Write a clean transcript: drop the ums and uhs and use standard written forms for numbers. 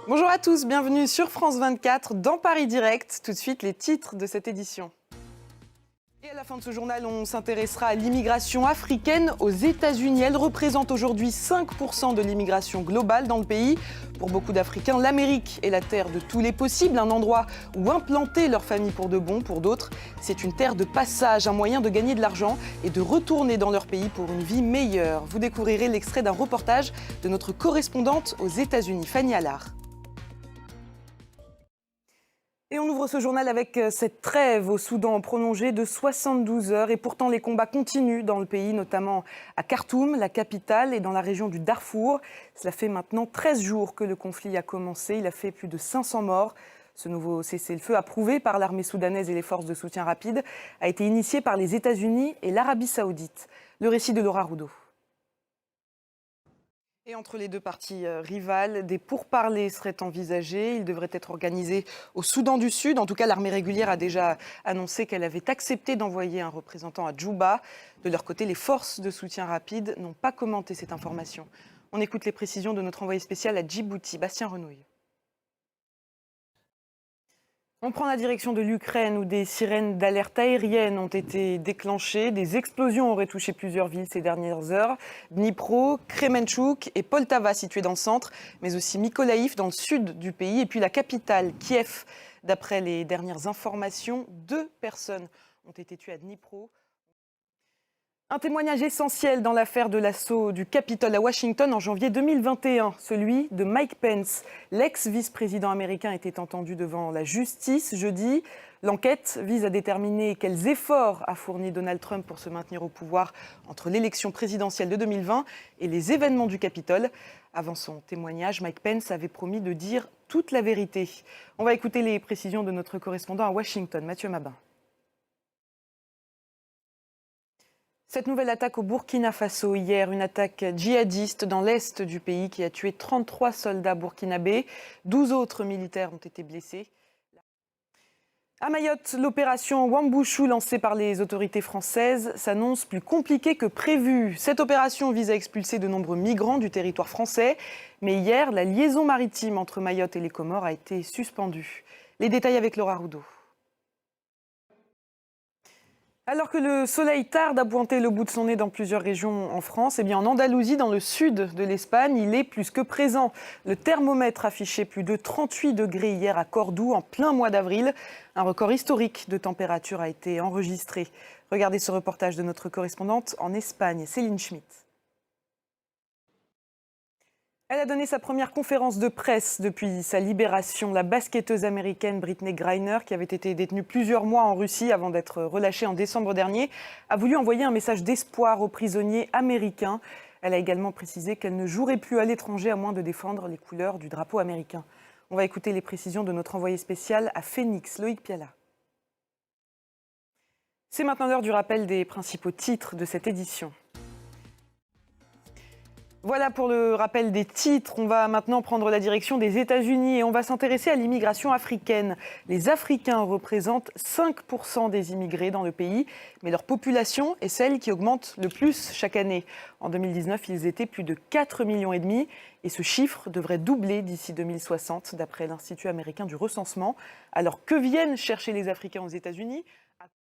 Bonjour à tous, bienvenue sur France 24 dans Paris Direct. Tout de suite, les titres de cette édition. Et à la fin de ce journal, on s'intéressera à l'immigration africaine aux États-Unis. Elle représente aujourd'hui 5% de l'immigration globale dans le pays. Pour beaucoup d'Africains, l'Amérique est la terre de tous les possibles, un endroit où implanter leur famille pour de bon. Pour d'autres, c'est une terre de passage, un moyen de gagner de l'argent et de retourner dans leur pays pour une vie meilleure. Vous découvrirez l'extrait d'un reportage de notre correspondante aux États-Unis, Fanny Allard. Et on ouvre ce journal avec cette trêve au Soudan prolongée de 72 heures. Et pourtant, les combats continuent dans le pays, notamment à Khartoum, la capitale, et dans la région du Darfour. Cela fait maintenant 13 jours que le conflit a commencé. Il a fait plus de 500 morts. Ce nouveau cessez-le-feu, approuvé par l'armée soudanaise et les forces de soutien rapide, a été initié par les États-Unis et l'Arabie saoudite. Le récit de Laura Roudot. Et entre les deux parties rivales, des pourparlers seraient envisagés. Ils devraient être organisés au Soudan du Sud. En tout cas, l'armée régulière a déjà annoncé qu'elle avait accepté d'envoyer un représentant à Djouba. De leur côté, les forces de soutien rapide n'ont pas commenté cette information. On écoute les précisions de notre envoyé spécial à Djibouti, Bastien Renouille. On prend la direction de l'Ukraine où des sirènes d'alerte aérienne ont été déclenchées. Des explosions auraient touché plusieurs villes ces dernières heures. Dnipro, Kremenchuk et Poltava situées dans le centre, mais aussi Mykolaïv dans le sud du pays. Et puis la capitale, Kiev. D'après les dernières informations, 2 personnes ont été tuées à Dnipro. Un témoignage essentiel dans l'affaire de l'assaut du Capitole à Washington en janvier 2021, celui de Mike Pence. L'ex-vice-président américain était entendu devant la justice jeudi. L'enquête vise à déterminer quels efforts a fourni Donald Trump pour se maintenir au pouvoir entre l'élection présidentielle de 2020 et les événements du Capitole. Avant son témoignage, Mike Pence avait promis de dire toute la vérité. On va écouter les précisions de notre correspondant à Washington, Mathieu Mabin. Cette nouvelle attaque au Burkina Faso hier, une attaque djihadiste dans l'est du pays qui a tué 33 soldats burkinabés. 12 autres militaires ont été blessés. À Mayotte, l'opération Wambouchou lancée par les autorités françaises s'annonce plus compliquée que prévu. Cette opération vise à expulser de nombreux migrants du territoire français. Mais hier, la liaison maritime entre Mayotte et les Comores a été suspendue. Les détails avec Laura Roudot. Alors que le soleil tarde à pointer le bout de son nez dans plusieurs régions en France, en Andalousie, dans le sud de l'Espagne, il est plus que présent. Le thermomètre affichait plus de 38 degrés hier à Cordoue, en plein mois d'avril. Un record historique de température a été enregistré. Regardez ce reportage de notre correspondante en Espagne, Céline Schmitt. Elle a donné sa première conférence de presse depuis sa libération. La basketteuse américaine Brittney Griner, qui avait été détenue plusieurs mois en Russie avant d'être relâchée en décembre dernier, a voulu envoyer un message d'espoir aux prisonniers américains. Elle a également précisé qu'elle ne jouerait plus à l'étranger à moins de défendre les couleurs du drapeau américain. On va écouter les précisions de notre envoyé spécial à Phoenix, Loïc Piala. C'est maintenant l'heure du rappel des principaux titres de cette édition. Voilà pour le rappel des titres. On va maintenant prendre la direction des États-Unis et on va s'intéresser à l'immigration africaine. Les Africains représentent 5% des immigrés dans le pays, mais leur population est celle qui augmente le plus chaque année. En 2019, ils étaient plus de 4,5 millions et ce chiffre devrait doubler d'ici 2060, d'après l'Institut américain du recensement. Alors que viennent chercher les Africains aux États-Unis ?